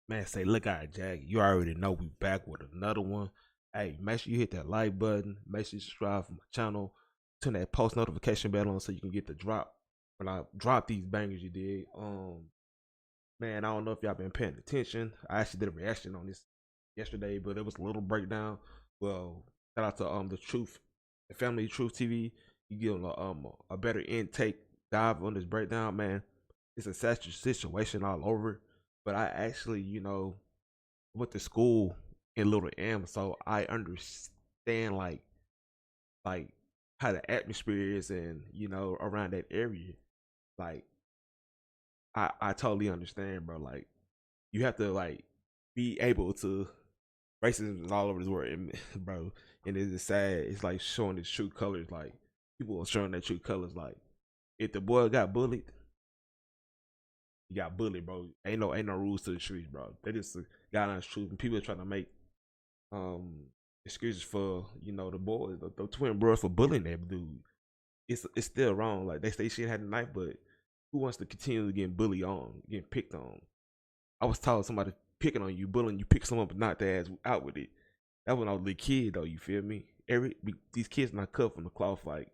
Man, say, look out, Jack. You already know we back with another one. Hey, make sure you hit that like button. Make sure you subscribe for my channel. Turn that post notification bell on so you can get the drop when I drop these bangers. You did. Man, I don't know if y'all been paying attention. I actually did a reaction on this yesterday, but it was a little breakdown. Well, shout out to the Truth, the Family Truth TV. You give them a better intake dive on this breakdown, man. It's a sad situation all over. But I actually, went to school in Little M, so I understand like how the atmosphere is and around that area. Like I totally understand, bro. Like you have to be able to racism is all over this world, bro. And it's sad. It's like showing its true colors. Like people are showing their true colors. Like if the boy got bullied, he got bullied, bro. Ain't no rules to the streets, bro. They just got on the truth, and people are trying to make excuses for the boys, the twin brothers for bullying that dude. It's still wrong. Like they say she had a knife, but who wants to continue getting bullied on, getting picked on? I was taught somebody picking on you, bullying you, pick someone, but not their ass out with it. That when I was a little kid, though. You feel me? These kids not cut from the cloth like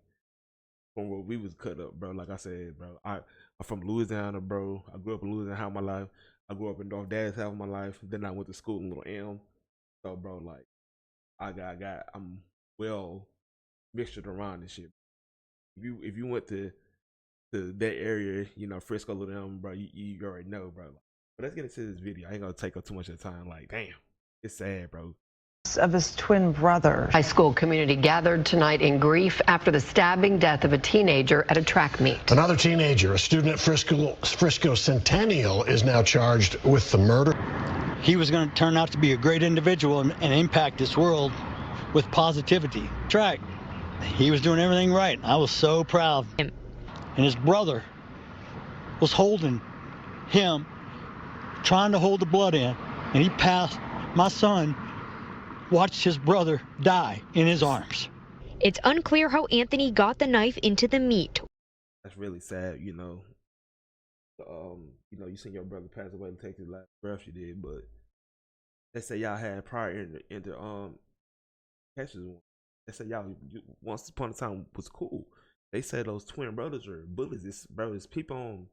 from where we was cut up, bro. Like I said, bro, I'm from Louisiana, bro. I grew up in Louisiana half my life. I grew up in North Dallas half my life. Then I went to school in Little M. So, bro, like I'm well mixtured around this shit. If you went to that area, Frisco, Little M, bro, you already know, bro. But let's get into this video. I ain't gonna take up too much of the time. Like, damn, it's sad, bro. Of his twin brother. High school community gathered tonight in grief after the stabbing death of a teenager at a track meet. Another teenager, a student at Frisco Centennial, is now charged with the murder. He was going to turn out to be a great individual and impact this world with positivity. Track, he was doing everything right. I was so proud. And his brother was holding him, trying to hold the blood in, and he passed. My son watched his brother die in his arms. It's unclear how Anthony got the knife into the meat. That's really sad, you seen your brother pass away and take his last breath. You did, but they say y'all had prior cases. They say y'all once upon a time was cool. They said those twin brothers are bullies. It's people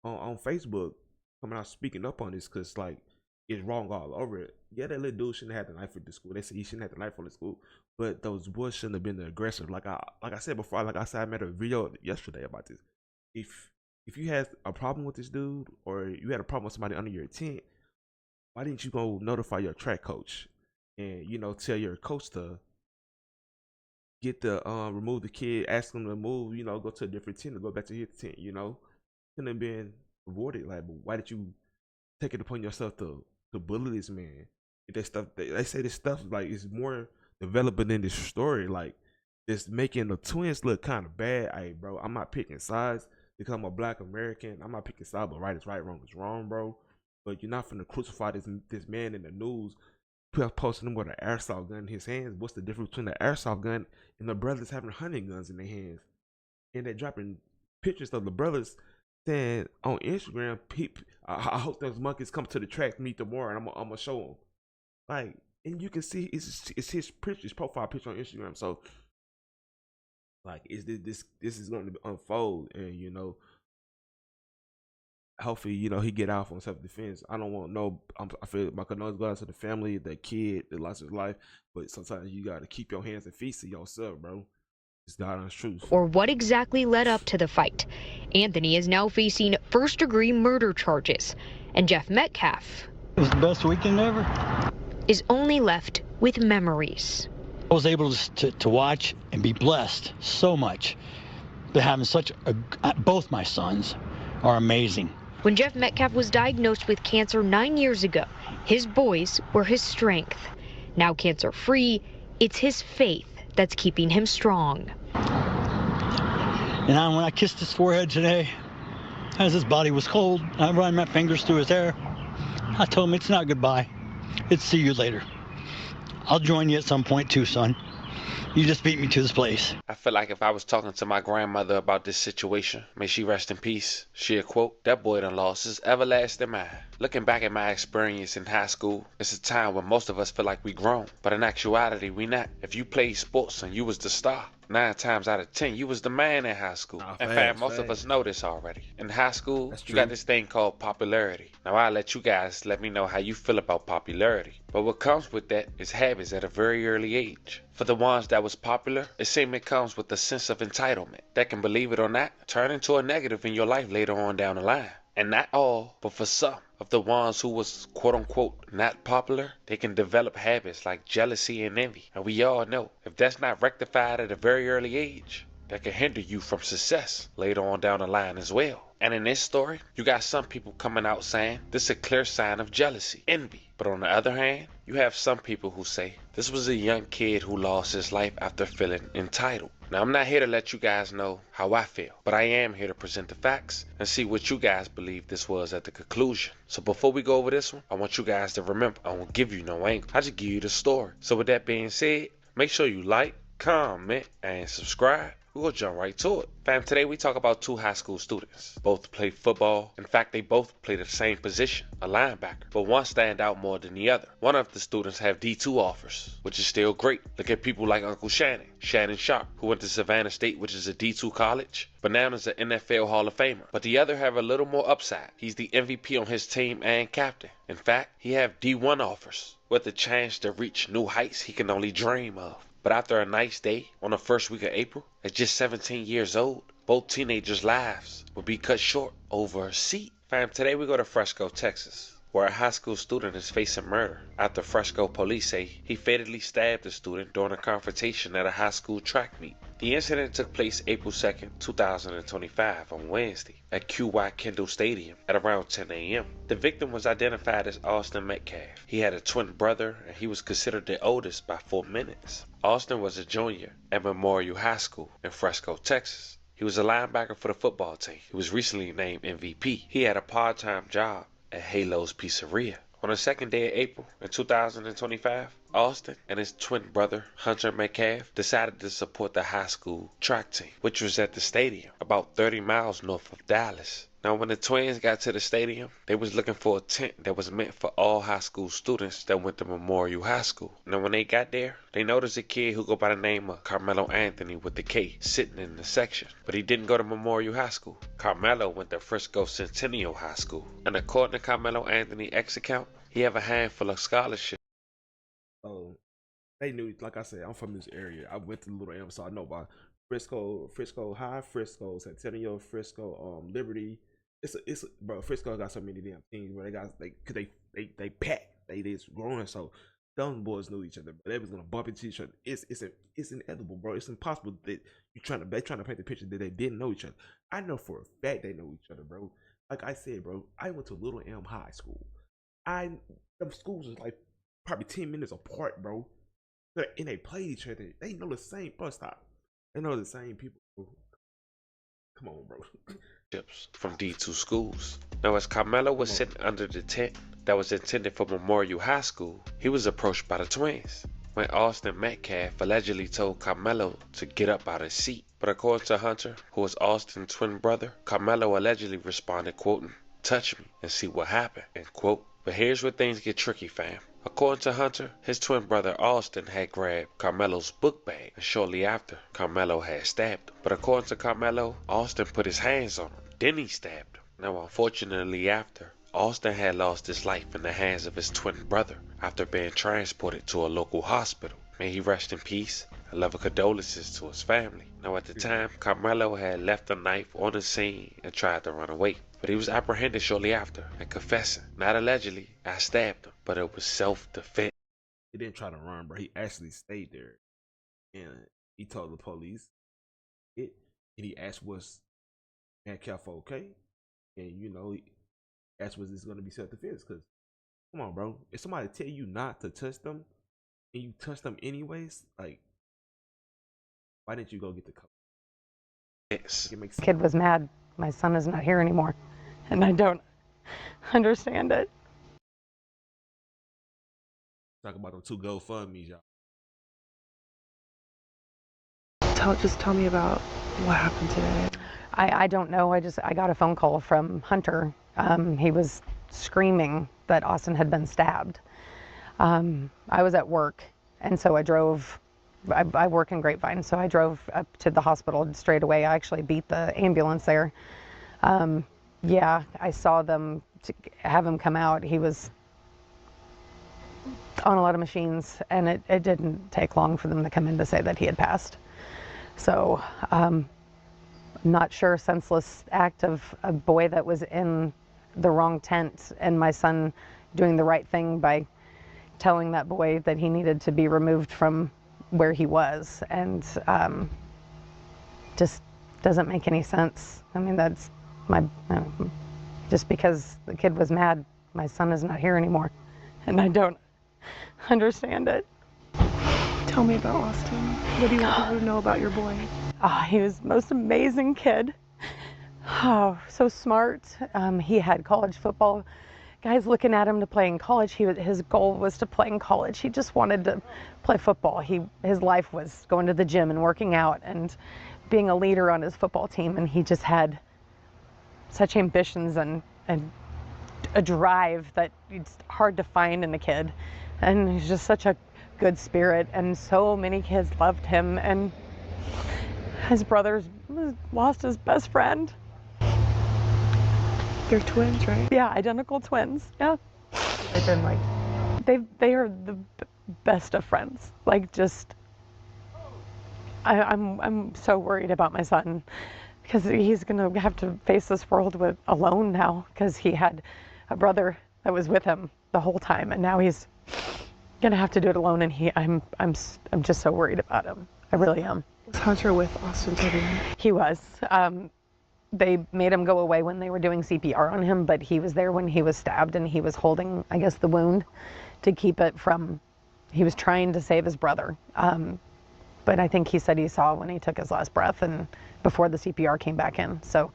on Facebook coming out speaking up on this because it's wrong all over it. Yeah, that little dude shouldn't have had the knife at the school. They said he shouldn't have the knife on the school, but those boys shouldn't have been the aggressor. Like I said before, I made a video yesterday about this. If you had a problem with this dude or you had a problem with somebody under your tent, why didn't you go notify your track coach and tell your coach to get the remove the kid, ask him to move, go to a different tent or go back to his tent, couldn't have been avoided. Like, but why did you take it upon yourself to bully this man? That stuff they say this stuff is more developing than this story. Like it's making the twins look kind of bad. Hey, bro, I'm not picking sides because I'm a black American. I'm not picking sides, but right is right, wrong is wrong, bro. But you're not finna crucify this man in the news, posting him with an airsoft gun in his hands. What's the difference between the airsoft gun and the brothers having hunting guns in their hands? And they're dropping pictures of the brothers saying on Instagram, I hope those monkeys come to the track meet tomorrow, and I'm gonna show them. Like, and you can see it's his picture, his profile picture on Instagram. So, is this is going to unfold, and hopefully he get out on self defense. I don't want I feel my condolences go out to the family, the kid that lost his life, but sometimes you gotta keep your hands and feet to yourself, bro. It's God honest truth. Or what exactly led up to the fight. Anthony is now facing first-degree murder charges, and Jeff Metcalf It was the best weekend ever. is only left with memories. I was able to watch and be blessed so much. But having both my sons are amazing. When Jeff Metcalf was diagnosed with cancer 9 years ago, his boys were his strength. Now cancer-free, it's his faith that's keeping him strong. And when I kissed his forehead today, as his body was cold, I ran my fingers through his hair. I told him it's not goodbye. It's see you later. I'll join you at some point too, son. You just beat me to this place. I feel like if I was talking to my grandmother about this situation, may she rest in peace, she'd quote, "That boy done lost his everlasting mind." Looking back at my experience in high school, it's a time when most of us feel like we grown, but in actuality we not. If you played sports and you was the star, 9 times out of 10 you was the man in high school. Nah, In fact, facts, most of facts. us know this already. In high school, That's you got true. this thing called popularity. Now I'll let you guys let me know how you feel about popularity. But what comes with that is habits at a very early age. For the ones that was popular, it seems it comes with a sense of entitlement that can, believe it or not, turn into a negative in your life later on down the line. And not all, but for some of the ones who was quote unquote not popular, they can develop habits like jealousy and envy. And we all know if that's not rectified at a very early age, that can hinder you from success later on down the line as well. And in this story, you got some people coming out saying this is a clear sign of jealousy, envy. But on the other hand, you have some people who say this was a young kid who lost his life after feeling entitled. Now, I'm not here to let you guys know how I feel, but I am here to present the facts and see what you guys believe this was at the conclusion. So before we go over this one, I want you guys to remember, I won't give you no angle. I just give you the story. So with that being said, make sure you like, comment, and subscribe. We're gonna jump right to it. Fam, today we talk about 2 high school students. Both play football. In fact, they both play the same position, a linebacker. But one stand out more than the other. One of the students have D2 offers, which is still great. Look at people like Uncle Shannon Sharp, who went to Savannah State, which is a D2 college, but now is an NFL Hall of Famer. But the other have a little more upside. He's the MVP on his team and captain. In fact, he have D1 offers, with the chance to reach new heights he can only dream of. But after a nice day on the first week of April, at just 17 years old, both teenagers' lives would be cut short over a seat. Fam, today we go to Fresco, Texas, where a high school student is facing murder after Fresco police say he fatally stabbed a student during a confrontation at a high school track meet. The incident took place April 2nd, 2025 on Wednesday at QY Kendall Stadium at around 10 a.m. The victim was identified as Austin Metcalf. He had a twin brother and he was considered the oldest by 4 minutes. Austin was a junior at Memorial High School in Fresco, Texas. He was a linebacker for the football team. He was recently named MVP. He had a part-time job at Halo's Pizzeria. On the second day of April in 2025, Austin and his twin brother, Hunter Metcalf, decided to support the high school track team, which was at the stadium about 30 miles north of Dallas. Now, when the twins got to the stadium, they was looking for a tent that was meant for all high school students that went to Memorial High School. Now, when they got there, they noticed a kid who go by the name of Carmelo Anthony with the K sitting in the section. But he didn't go to Memorial High School. Carmelo went to Frisco Centennial High School. And according to Carmelo Anthony's X account, he have a handful of scholarships. So they knew, like I said, I'm from this area. I went to Little M, so I know about Frisco High, Frisco Centennial, Frisco Liberty. Bro. Frisco got so many damn teams where they pack. They just growing, so them boys knew each other. But they was gonna bump into each other. It's inedible, bro. It's impossible that they trying to paint the picture that they didn't know each other. I know for a fact they know each other, bro. Like I said, bro, I went to Little M High School. Them schools was like probably 10 minutes apart, bro. And they play each other. They know the same. Bro, stop. They know the same people, bro. Come on, bro. From D2 schools. Now, as Carmelo was sitting under the tent that was intended for Memorial High School, he was approached by the twins when Austin Metcalf allegedly told Carmelo to get up out of his seat. But according to Hunter, who was Austin's twin brother, Carmelo allegedly responded, quoting, "Touch me and see what happened," end quote. But here's where things get tricky, fam. According to Hunter, his twin brother Austin had grabbed Carmelo's book bag, and shortly after, Carmelo had stabbed him. But according to Carmelo, Austin put his hands on him, then he stabbed him. Now, unfortunately after, Austin had lost his life in the hands of his twin brother after being transported to a local hospital. May he rest in peace, and love and condolences to his family. Now, at the time, Carmelo had left the knife on the scene and tried to run away. But he was apprehended shortly after and confessing, not allegedly, I stabbed him, but it was self-defense. He didn't try to run, bro. He actually stayed there. And he told the police it. And he asked, was Metcalf okay? And, he asked, was this going to be self-defense? Because, come on, bro. If somebody tell you not to touch them, and you touch them anyways, like, why didn't you go get the cover? Yes. It makes sense. Kid was mad. My son is not here anymore. And I don't understand it. Talk about them 2 GoFundMe's, y'all. Just tell me about what happened today. I don't know. I got a phone call from Hunter. He was screaming that Austin had been stabbed. I was at work, and so I drove. I work in Grapevine, so I drove up to the hospital straight away. I actually beat the ambulance there. Yeah, I saw them have him come out. He was on a lot of machines, and it didn't take long for them to come in to say that he had passed. So, not sure, senseless act of a boy that was in the wrong tent, and my son doing the right thing by telling that boy that he needed to be removed from where he was, and just doesn't make any sense. I mean, that's just because the kid was mad, my son is not here anymore, and I don't understand it. Tell me about Austin. What do you want people to know about your boy? Oh, he was the most amazing kid. Oh, so smart. He had college football guys looking at him to play in college. His goal was to play in college. He just wanted to play football. His life was going to the gym and working out and being a leader on his football team. And he just had such ambitions and a drive that it's hard to find in a kid. And he's just such a good spirit. And so many kids loved him. And his brother's lost his best friend. They're twins, right? Yeah, identical twins. Yeah. They've been like, they are the best of friends. Like, just I'm so worried about my son because he's gonna have to face this world alone now, because he had a brother that was with him the whole time, and now he's gonna have to do it alone. And I'm just so worried about him. I really am. was Hunter with Austin today? He was. They made him go away when they were doing CPR on him, but he was there when he was stabbed, and he was holding, I guess, the wound to keep it from, he was trying to save his brother. But I think he said he saw when he took his last breath and before the CPR came back in. So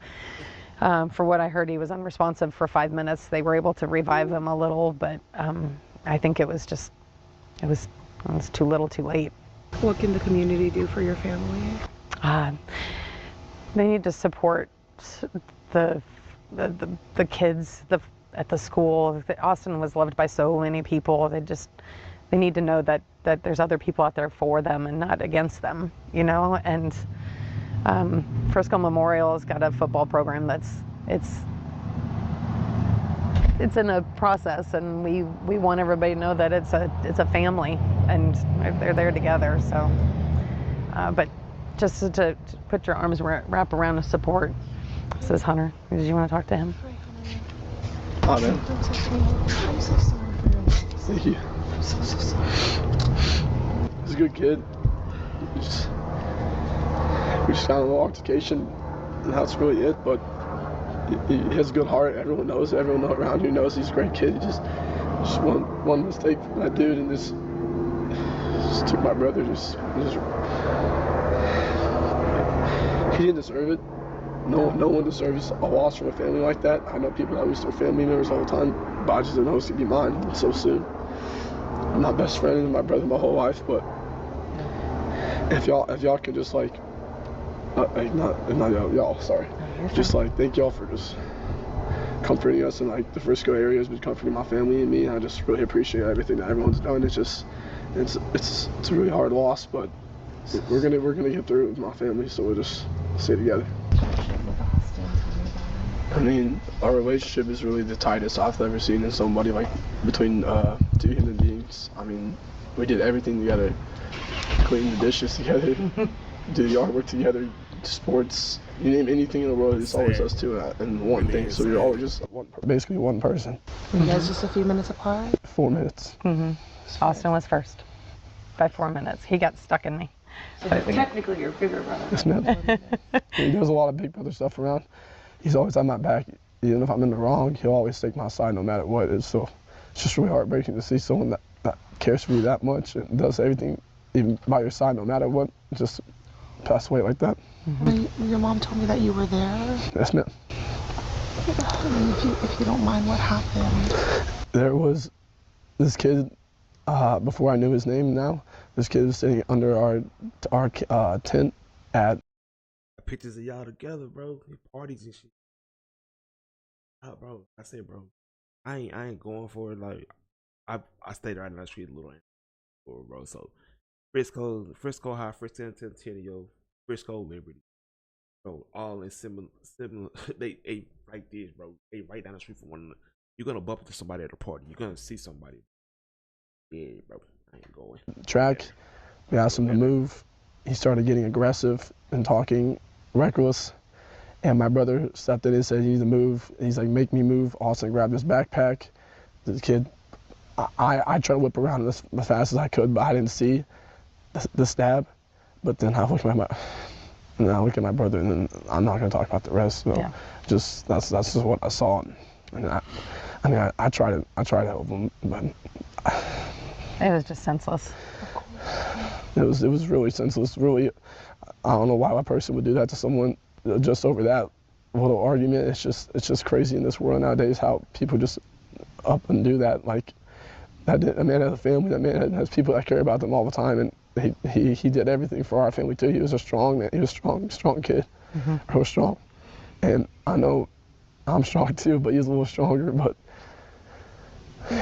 for what I heard, he was unresponsive for 5 minutes. They were able to revive him a little, but I think it was too little too late. What can the community do for your family? They need to support the kids at the school. Austin was loved by so many people. They need to know that there's other people out there for them and not against them, you know. And Frisco Memorial has got a football program it's in a process, and we want everybody to know that it's a family and they're there together. So, but just to put your arms wrap around the support. This is Hunter. Did you want to talk to him? Oh, man. I'm so sorry. I'm so sorry for your loss. Thank you. I'm so sorry. He's a good kid. We just got a little altercation, and that's really it. But he has a good heart. Everyone knows. Everyone around here knows he's a great kid. He just one mistake from that dude, and just took my brother. He didn't deserve it. No one deserves a loss from a family like that. I know people that lose their family members all the time, but I just didn't know it was gonna be mine so soon. I'm my best friend and my brother my whole life, but if y'all could just not y'all, sorry. Just thank y'all for just comforting us, and the Frisco area has been comforting my family and me, and I just really appreciate everything that everyone's done. It's a really hard loss, but we're gonna get through it with my family, so we'll just stay together. I mean, our relationship is really the tightest I've ever seen in somebody, between two human beings. I mean, we did everything together, clean the dishes together, do the artwork together, sports, you name anything in the world, it's always us two and one thing. So we're always just basically one person. You guys just a few minutes apart? 4 minutes. Mm-hmm. Austin was first by 4 minutes. He got stuck in me. So technically your bigger brother. Yes, ma'am. There's a lot of big brother stuff around. He's always on my back. Even if I'm in the wrong, he'll always take my side no matter what it is. So it's just really heartbreaking to see someone that cares for you that much and does everything even by your side no matter what, just pass away like that. Mm-hmm. Your mom told me that you were there. Yes, ma'am. If you don't mind, what happened? There was this kid, before I knew his name now, this kid was sitting under our tent, at. Pictures of y'all together, bro. Parties and shit. Bro, I said, bro, I ain't going for it. Like, I stayed right down the street a little, bro. So Frisco High, Frisco Centennial, Frisco Liberty, bro. All in similar. They right there, bro. They right down the street from one another. You're gonna bump into somebody at a party. You're gonna see somebody. Yeah, bro. I ain't going. Track. We asked him to move. He started getting aggressive and talking reckless. And my brother stepped in and said, "You need to move." And he's like, "Make me move." Austin grabbed his backpack. The kid, I tried to whip around as fast as I could, but I didn't see the stab. But then I look at my brother, and then I'm not gonna talk about the rest. So Yeah. just that's just what I saw. And I tried to help him, but It was just senseless. it was really senseless. Really, I don't know why a person would do that to someone just over that little argument. It's just crazy in this world nowadays how people just up and do that. Like that man has a family. That man has people that care about them all the time, and he did everything for our family too. He was a strong man. He was a strong kid. Real strong. And I know I'm strong too, but he's a little stronger. But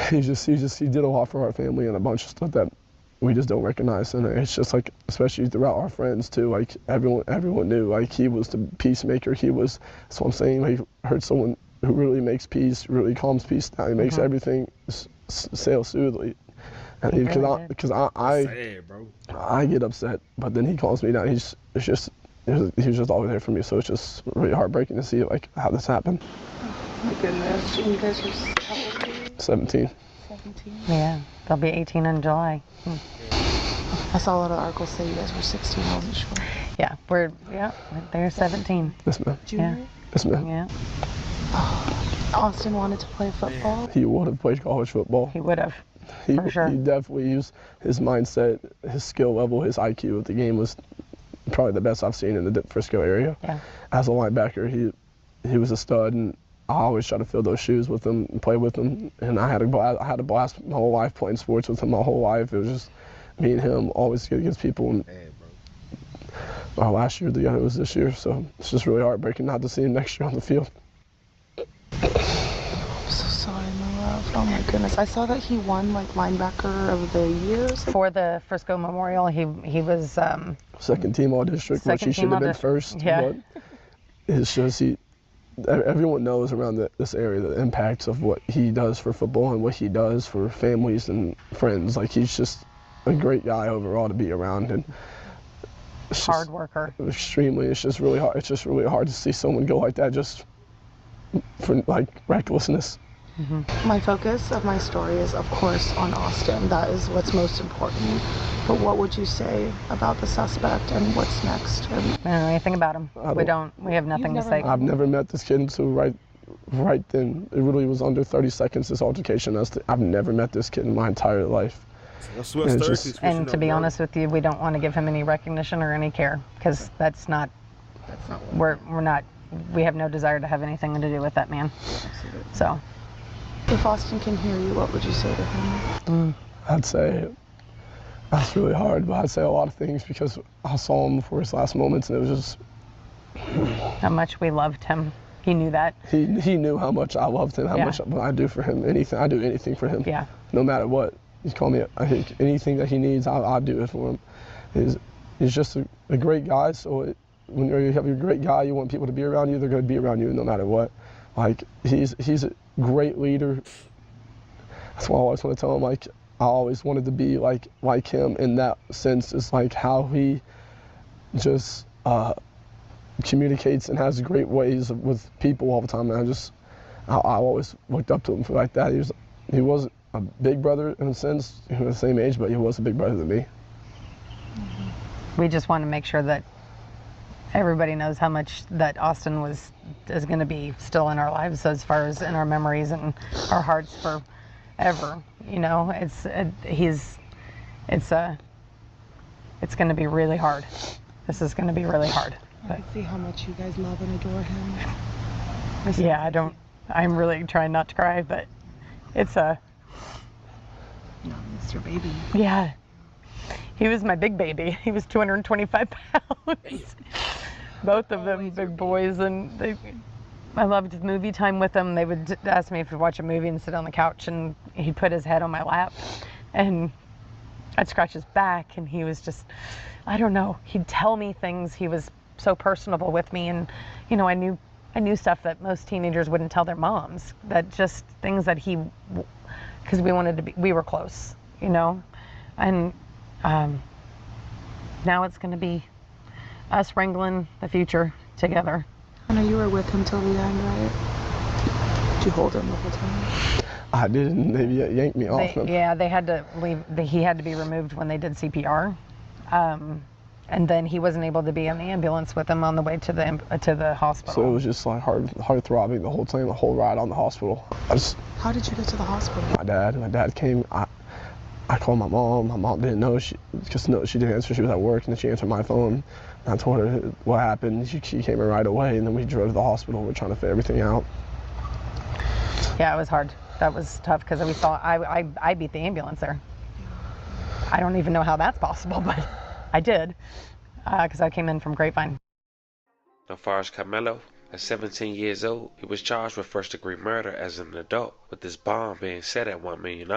he did a lot for our family and a bunch of stuff that we just don't recognize. And it's just like, especially throughout our friends too, like everyone knew, like he was the peacemaker. That's what I'm saying. Like, heard someone who really makes peace, really calms peace down. He makes everything sail smoothly. And because I get upset, but then he calms me down. He was just always there for me. So it's just really heartbreaking to see like how this happened. Oh my goodness. And you guys are how old are you? 17. 17? Yeah, they'll be 18 in July. I saw a lot of articles say you guys were 16. I wasn't sure. Yeah, they're 17. Yes, ma'am. Junior? Yeah. Yes, ma'am. Yeah, Austin wanted to play football. He would have played college football. he would have. He For sure. He definitely used his mindset, his skill level, his IQ at the game was probably the best I've seen in the Frisco area. Yeah. As a linebacker, he was a stud, and I always try to fill those shoes with him and play with him. And I had a blast my whole life playing sports with him. My whole life, it was just me and him always good against people. And our last year together was this year, so it's just really heartbreaking not to see him next year on the field. I'm so sorry, my love. Oh my goodness. I saw that he won like linebacker of the year. For the Frisco Memorial, he was Second team all district, which he should have been first. Yeah. But it's just everyone knows around this area the impacts of what he does for football and what he does for families and friends. Like, he's just a great guy overall to be around, and hard worker. Extremely. It's just really hard. It's just really hard to see someone go like that just for like recklessness. My focus of my story is, of course, on Austin. That is what's most important. But what would you say about the suspect and what's next? We don't know anything about him. We have nothing to say. I've never met this kid until right then. It really was under 30 seconds, this altercation. I've never met this kid in my entire life. And to be honest with you, we don't want to give him any recognition or any care, because that's not we have no desire to have anything to do with that man. So if Austin can hear you, what would you say to him? I'd say that's really hard, but I'd say a lot of things because I saw him before his last moments, and it was just how much we loved him. He knew that. He knew how much I loved him, how much I do for him. I do anything for him. Yeah. No matter what. He's called me. I think anything that he needs, I'll do it for him. He's just a great guy. So when you have a great guy, you want people to be around you. They're going to be around you no matter what. Like, he's a great leader. That's why I always want to tell him, like, I always wanted to be like him in that sense. It's like how he just communicates and has great ways with people all the time. And I always looked up to him for like that. He wasn't a big brother in a sense. He was the same age, but he was a big brother to me. We just want to make sure that everybody knows how much that Austin is going to be still in our lives, as far as in our memories and our hearts forever. You know, it's going to be really hard. This is going to be really hard. I can see how much you guys love and adore him. Yeah, I'm really trying not to cry, but it's Mr. Baby. Yeah. He was my big baby. He was 225 pounds. Both of them big boys, and I loved movie time with them. They would ask me if we'd watch a movie and sit on the couch, and he'd put his head on my lap, and I'd scratch his back, and he was just, I don't know, he'd tell me things. He was so personable with me, and you know, I knew stuff that most teenagers wouldn't tell their moms, that just things that because we were close, you know, and now it's going to be us wrangling the future together. I know you were with him till the end, right? Did you hold him the whole time? I didn't. They yanked me off him. Yeah, they had to leave. He had to be removed when they did CPR. And then he wasn't able to be in the ambulance with him on the way to the hospital. So it was just like heart throbbing the whole time, the whole ride on the hospital. How did you get to the hospital? My dad came. I called my mom. My mom didn't know. She didn't answer. She was at work, and then she answered my phone. And I told her what happened. She came in right away, and then we drove to the hospital. We're trying to figure everything out. Yeah, it was hard. That was tough because I beat the ambulance there. I don't even know how that's possible, but I did because I came in from Grapevine. As far as Carmelo, at 17 years old, he was charged with first-degree murder as an adult, with his bond being set at $1 million.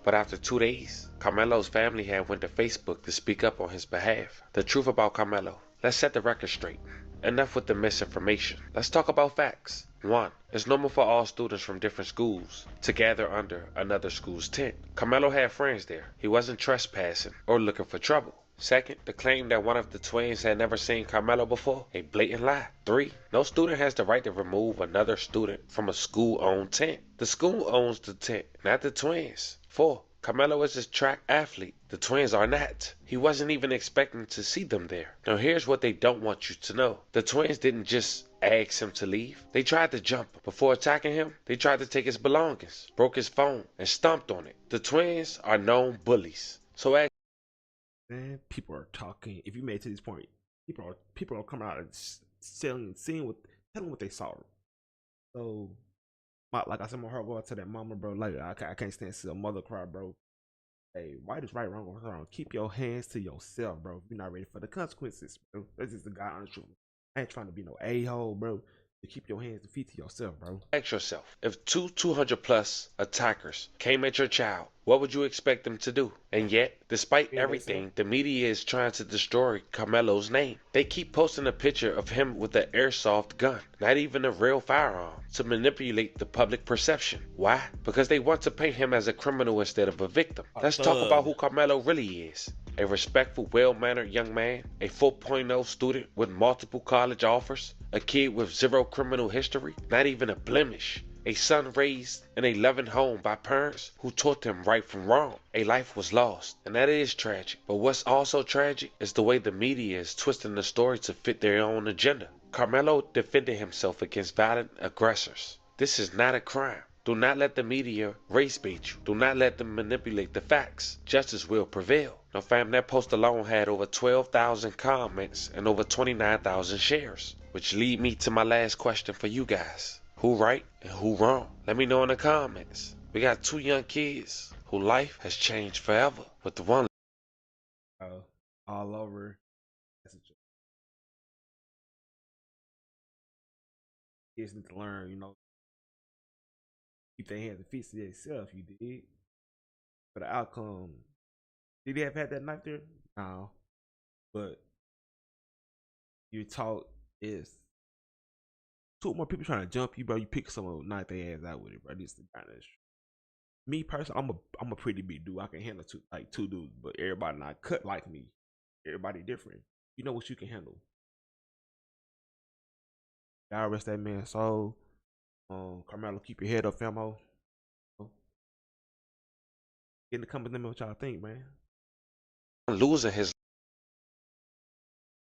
But after 2 days, Carmelo's family had went to Facebook to speak up on his behalf. The truth about Carmelo. Let's set the record straight. Enough with the misinformation. Let's talk about facts. 1. It's normal for all students from different schools to gather under another school's tent. Carmelo had friends there. He wasn't trespassing or looking for trouble. 2nd, the claim that one of the twins had never seen Carmelo before, a blatant lie. 3, no student has the right to remove another student from a school-owned tent. The school owns the tent, not the twins. 4, Carmelo is a track athlete. The twins are not. He wasn't even expecting to see them there. Now here's what they don't want you to know. The twins didn't just ask him to leave. They tried to jump him. Before attacking him, they tried to take his belongings, broke his phone, and stomped on it. The twins are known bullies. So Man, people are talking. If you made it to this point, people are coming out and seeing telling what they saw. So, like I said, my heart go out to that mama, bro. Like I can't stand to see a mother cry, bro. Hey, right is right, wrong is wrong. Keep your hands to yourself, bro. If you're not ready for the consequences, bro. This is the guy honest truth. I ain't trying to be no a-hole, bro. To keep your hands and feet to yourself, bro. ask yourself, if two 200-plus attackers came at your child, what would you expect them to do? And yet, despite everything, the media is trying to destroy Carmelo's name. They keep posting a picture of him with an airsoft gun, not even a real firearm, to manipulate the public perception. Why? Because they want to paint him as a criminal instead of a victim. Let's talk about who Carmelo really is. A respectful, well-mannered young man, a 4.0 student with multiple college offers, a kid with zero criminal history, not even a blemish, a son raised in a loving home by parents who taught him right from wrong. A life was lost, and that is tragic. But what's also tragic is the way the media is twisting the story to fit their own agenda. Carmelo defended himself against violent aggressors. This is not a crime. Do not let the media race bait you. Do not let them manipulate the facts. Justice will prevail. Now fam, that post alone had over 12,000 comments and over 29,000 shares. Which lead me to my last question for you guys. Who right and who wrong? Let me know in the comments. We got 2 young kids whose life has changed forever with the one all over. Kids need to learn, keep their hands and feet to themselves, you dig? For the outcome, did they have had that knife there? No. But you taught is 2 more people trying to jump you, bro. You pick someone, knock their ass out with it, bro. This is the kind of me personally. I'm a pretty big dude. I can handle 2 dudes, but everybody not cut like me. Everybody different. You know what you can handle. God rest that man's soul. Carmelo, keep your head up, famo. Get in the comments, let me know what y'all think, man. losing his